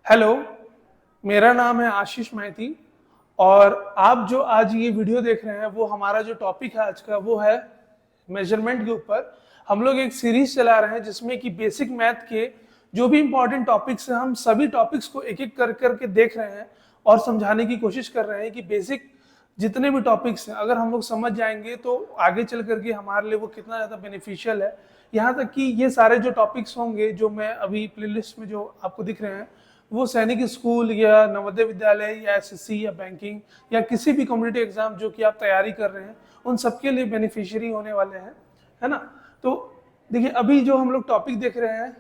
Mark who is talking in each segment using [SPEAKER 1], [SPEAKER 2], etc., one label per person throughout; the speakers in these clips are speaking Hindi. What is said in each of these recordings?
[SPEAKER 1] हेलो, मेरा नाम है आशीष माइती और आप जो आज ये वीडियो देख रहे हैं वो हमारा जो टॉपिक है आज का वो है मेजरमेंट के ऊपर। हम लोग एक सीरीज चला रहे हैं जिसमें कि बेसिक मैथ के जो भी इंपॉर्टेंट टॉपिक्स हैं हम सभी टॉपिक्स को एक एक कर करके देख रहे हैं और समझाने की कोशिश कर रहे हैं कि बेसिक जितने भी टॉपिक्स हैं अगर हम लोग समझ जाएंगे तो आगे चल करके हमारे लिए वो कितना ज़्यादा बेनिफिशियल है। यहाँ तक कि ये सारे जो टॉपिक्स होंगे जो मैं अभी प्लेलिस्ट में जो आपको दिख रहे हैं वो सैनिक स्कूल या नवोदय विद्यालय या एसएससी या बैंकिंग या किसी भी कम्युनिटी एग्जाम जो कि आप तैयारी कर रहे हैं उन सबके लिए बेनिफिशियरी होने वाले हैं, है ना। तो देखिए अभी जो हम लोग टॉपिक देख रहे हैं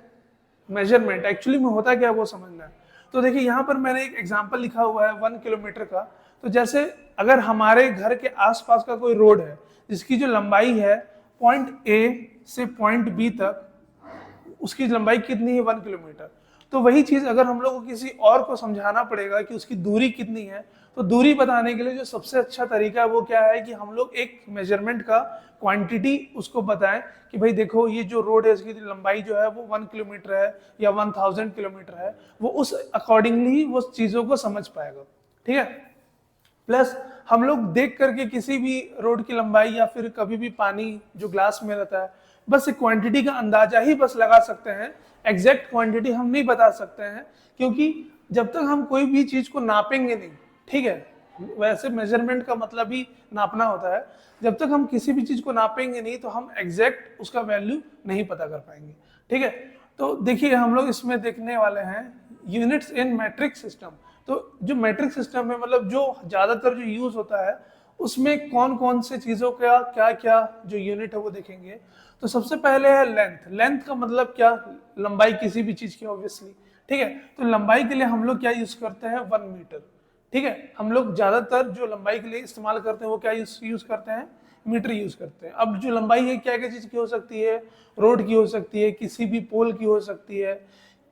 [SPEAKER 1] मेजरमेंट एक्चुअली में होता क्या है वो समझना है। तो देखिए यहाँ पर मैंने एक एग्जाम्पल लिखा हुआ है 1 किलोमीटर का। तो जैसे अगर हमारे घर के आसपास का कोई रोड है जिसकी जो लंबाई है पॉइंट ए से पॉइंट बी तक, उसकी लंबाई कितनी है 1 किलोमीटर। तो वही चीज अगर हम लोग को किसी और को समझाना पड़ेगा कि उसकी दूरी कितनी है, तो दूरी बताने के लिए जो सबसे अच्छा तरीका है वो क्या है कि हम लोग एक मेजरमेंट का क्वांटिटी उसको बताएं कि भाई देखो ये जो रोड है इसकी लंबाई जो है वो 1 किलोमीटर है या 1000 किलोमीटर है, वो उस अकॉर्डिंगली वो चीजों को समझ पाएगा। ठीक है। प्लस हम लोग देख करके किसी भी रोड की लंबाई या फिर कभी भी पानी जो ग्लास में रहता है बस एक क्वांटिटी का अंदाजा ही बस लगा सकते हैं, एग्जैक्ट क्वांटिटी हम नहीं बता सकते हैं क्योंकि जब तक हम कोई भी चीज को नापेंगे नहीं, ठीक है, वैसे मेजरमेंट का मतलब ही नापना होता है, जब तक हम किसी भी चीज को नापेंगे नहीं तो हम एग्जैक्ट उसका वैल्यू नहीं पता कर पाएंगे। ठीक है। तो देखिए हम लोग इसमें देखने वाले हैं यूनिट्स इन मैट्रिक सिस्टम। तो जो मैट्रिक सिस्टम है मतलब जो ज्यादातर जो यूज होता है उसमें कौन कौन से चीजों का क्या क्या जो यूनिट है वो देखेंगे। तो सबसे पहले है लेंथ। लेंथ का मतलब क्या, लंबाई किसी भी चीज की ऑब्वियसली। ठीक है। तो लंबाई के लिए हम लोग क्या यूज करते हैं 1 मीटर। ठीक है। हम लोग ज्यादातर जो लंबाई के लिए इस्तेमाल करते हैं वो क्या यूज करते हैं, मीटर यूज करते हैं। अब जो लंबाई है क्या क्या चीज की हो सकती है, रोड की हो सकती है, किसी भी पोल की हो सकती है,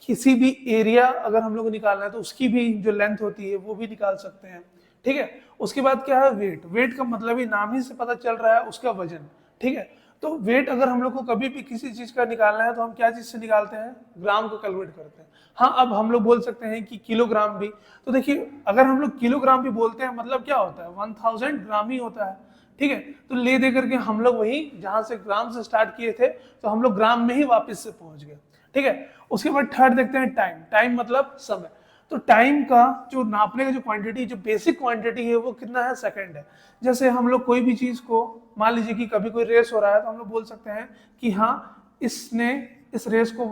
[SPEAKER 1] किसी भी एरिया अगर हम लोग को निकालना है तो उसकी भी जो लेंथ होती है वो भी निकाल सकते हैं। ठीक है। उसके बाद क्या है वेट। वेट का मतलब ही नाम ही से पता चल रहा है उसका वजन। ठीक है। तो वेट अगर हम लोग को कभी भी किसी चीज का निकालना है तो हम क्या चीज से निकालते हैं, ग्राम को कैलकुलेट करते हैं। हाँ अब हम लोग बोल सकते हैं कि किलोग्राम भी। तो देखिए अगर हम लोग किलोग्राम भी बोलते हैं मतलब क्या होता है 1000 ग्राम ही होता है। ठीक है। तो ले दे करके हम लोग वही जहां से ग्राम से स्टार्ट किए थे तो हम लोग ग्राम में ही वापस से पहुंच गए। ठीक है। उसके बाद थर्ड देखते हैं टाइम। टाइम मतलब समय। तो टाइम का जो नापने का जो क्वांटिटी जो बेसिक क्वांटिटी है वो कितना है, सेकंड है। जैसे हम लोग कोई भी चीज को मान लीजिए कि कभी कोई रेस हो रहा है तो हम लोग बोल सकते हैं कि हाँ इसने इस रेस को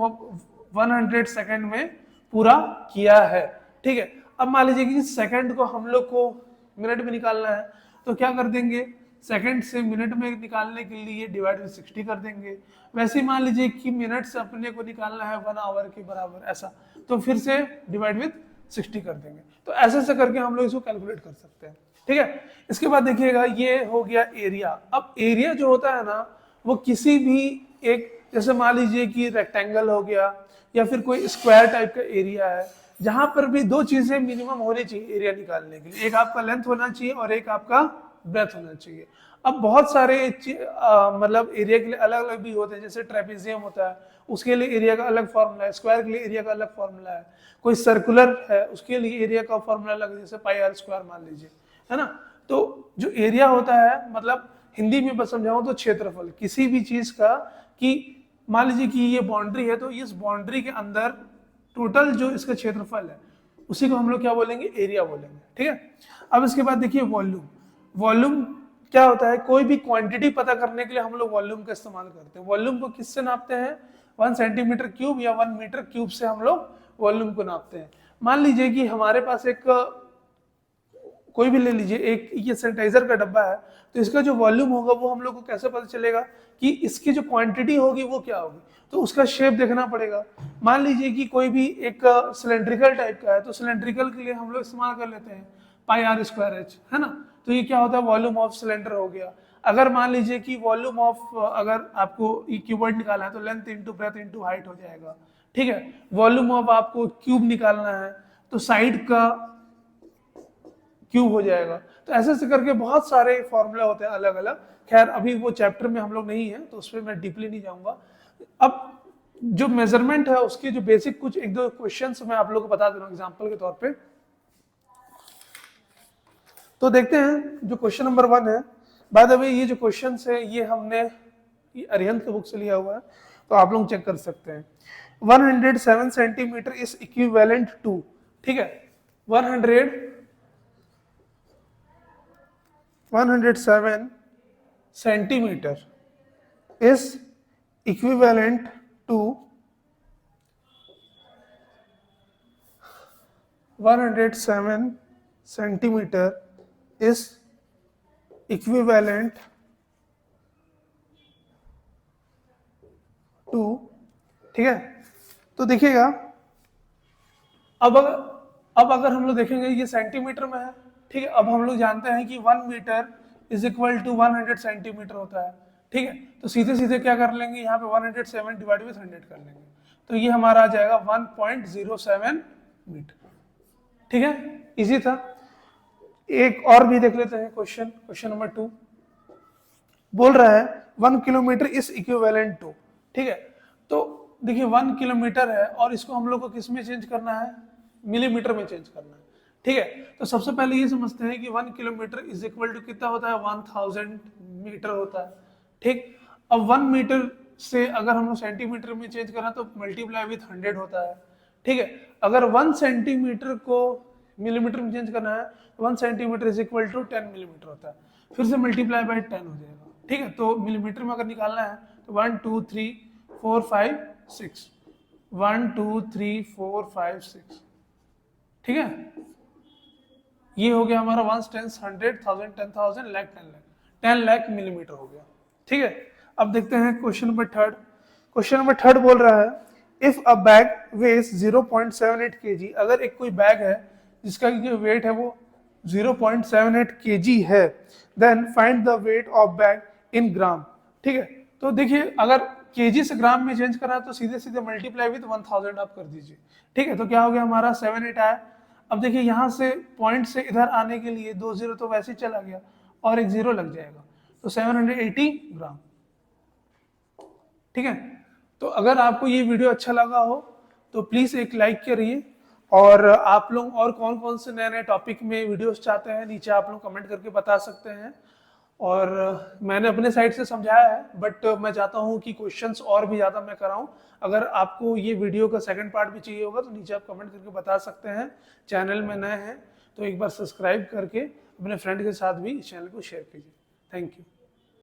[SPEAKER 1] 100 सेकंड में पूरा किया है। ठीक है। अब मान लीजिए कि सेकंड को हम लोग को मिनट में निकालना है तो क्या कर देंगे, सेकंड से मिनट में निकालने के लिए डिवाइड बाई 60 कर देंगे। वैसे ही मान लीजिए कि मिनट से अपने को निकालना है 1 आवर के बराबर ऐसा, तो फिर से डिवाइड विद 60 कर देंगे। तो ऐसे ऐसे करके हम लोग इसको कैलकुलेट कर सकते हैं। ठीक है। इसके बाद देखिएगा ये हो गया एरिया। अब एरिया जो होता है ना वो किसी भी एक, जैसे मान लीजिए कि रेक्टेंगल हो गया या फिर कोई स्क्वायर टाइप का एरिया है, जहां पर भी दो चीजें मिनिमम होनी चाहिए एरिया निकालने के लिए, एक आपका लेंथ होना चाहिए और एक आपका ब्रेथ होना चाहिए। अब बहुत सारे मतलब एरिया के लिए अलग अलग भी होते हैं, जैसे ट्रेपेजियम होता है उसके लिए एरिया का अलग फॉर्मूला है, स्क्वायर के लिए एरिया का अलग फॉर्मूला है, कोई सर्कुलर है उसके लिए एरिया का फॉर्मूला अलग, जैसे पाई आर स्क्वायर मान लीजिए, है ना। तो जो एरिया होता है मतलब हिंदी में बस समझाऊं तो क्षेत्रफल किसी भी चीज का, कि मान लीजिए कि ये बाउंड्री है तो इस बाउंड्री के अंदर टोटल जो इसका क्षेत्रफल है उसी को हम लोग क्या बोलेंगे, एरिया बोलेंगे। ठीक है। अब इसके बाद देखिए वॉल्यूम। वॉल्यूम क्या होता है, कोई भी क्वांटिटी पता करने के लिए हम लोग वॉल्यूम का इस्तेमाल करते हैं। वॉल्यूम को किससे नापते हैं, 1 सेंटीमीटर क्यूब या 1 मीटर क्यूब से हम लोग वॉल्यूम को नापते हैं। मान लीजिए कि हमारे पास एक कोई भी ले लीजिए, एक ये सैनिटाइजर का डब्बा है तो इसका जो वॉल्यूम होगा वो हम लोग को कैसे पता चलेगा कि इसकी जो क्वांटिटी होगी वो क्या होगी, तो उसका शेप देखना पड़ेगा। मान लीजिए कि कोई भी एक सिलेंड्रिकल टाइप का है तो सिलेंड्रिकल के लिए हम लोग इस्तेमाल कर लेते हैं पाई आर स्क्वायर एच, है ना। तो ये क्या होता है, वॉल्यूम ऑफ सिलेंडर हो गया। अगर मान लीजिए कि वॉल्यूम ऑफ, अगर आपको ये क्यूबॉइड निकालना है तो length into breadth into height हो जाएगा। ठीक है। वॉल्यूम ऑफ आपको क्यूब निकालना है तो साइड का क्यूब हो जाएगा। तो ऐसे ऐसे करके बहुत सारे फॉर्मूला होते हैं अलग अलग। खैर अभी वो चैप्टर में हम लोग नहीं है तो उस पर मैं डीपली नहीं जाऊंगा। अब जो मेजरमेंट है उसके जो बेसिक कुछ एक दो क्वेश्चंस मैं आप लोगों को बता दे रहा हूँ एग्जांपल के तौर पे। तो देखते हैं जो क्वेश्चन नंबर 1 है। बाय द वे ये जो क्वेश्चंस है ये हमने अरिहंत की बुक से लिया हुआ है, तो आप लोग चेक कर सकते हैं। 107 सेंटीमीटर इज इक्विवेलेंट टू, ठीक है, 107 centimetre is equivalent to 107 centimetre is equivalent to, ठीक है। तो देखिएगा अब अगर हम लोग देखेंगे ये सेंटीमीटर में है, ठीक है। अब हम लोग जानते हैं कि 1 metre is equal to 100 centimetre होता है, ठीक है। तो सीधे सीधे क्या कर लेंगे, यहाँ पे 107 डिवाइड विद 100 कर लेंगे, तो ये हमारा आ जाएगा 1.07 मीटर, ठीक है। इजी था। एक और भी देख लेते हैं क्वेश्चन नंबर 2 बोल रहा है 1 किलोमीटर इज इक्विवेलेंट टू, ठीक है। तो देखिए 1 किलोमीटर है और इसको हम लोग को किस में चेंज करना है, मिलीमीटर में चेंज करना है, ठीक है। तो सबसे पहले ये समझते हैं कि 1 किलोमीटर इज इक्वल टू कितना होता है, 1000 मीटर होता है, ठीक। अब 1 मीटर से अगर हम लोग सेंटीमीटर में चेंज करें तो मल्टीप्लाई विथ 100 होता है, ठीक है। अगर 1 सेंटीमीटर को मिलीमीटर में चेंज करना है तो 1 centimetre is equal to 10 millimetre होता है, फिर से मल्टीप्लाई बाय 10 हो जाएगा, ठीक है। तो मिलीमीटर में अगर निकालना है तो 1 2 3 4 5 6, 1 2 3 4 5 6, ठीक है। ये हो गया हमारा 1 10 100 1000 10,000 लाख 10 लाख मिलीमीटर हो गया, ठीक है। अब देखते हैं क्वेश्चन नंबर 3। क्वेश्चन नंबर 3 बोल रहा है if a bag weighs 0.78 kg, अगर एक कोई बैग है जिसका जो वेट है वो 0.78 kg है, then find the weight of bag in gram, ठीक है। तो देखिए अगर केजी से ग्राम में चेंज करना है तो सीधे सीधे मल्टीप्लाई विद 1000 आप कर दीजिए, ठीक है। तो क्या हो गया हमारा 78 आया। अब देखिए यहाँ से पॉइंट से इधर आने के लिए 2 0 तो वैसे ही चला गया और एक 0 लग जाएगा, तो 780 ग्राम, ठीक है। तो अगर आपको ये वीडियो अच्छा लगा हो तो प्लीज़ एक लाइक करिए, और आप लोग और कौन कौन से नए नए टॉपिक में वीडियोस चाहते हैं नीचे आप लोग कमेंट करके बता सकते हैं। और मैंने अपने साइड से समझाया है, बट मैं चाहता हूँ कि क्वेश्चंस और भी ज़्यादा मैं कराऊँ। अगर आपको ये वीडियो का सेकंड पार्ट भी चाहिए होगा तो नीचे आप कमेंट करके बता सकते हैं। चैनल में नए हैं तो एक बार सब्सक्राइब करके अपने फ्रेंड के साथ भी इस चैनल को शेयर कीजिए। Thank you.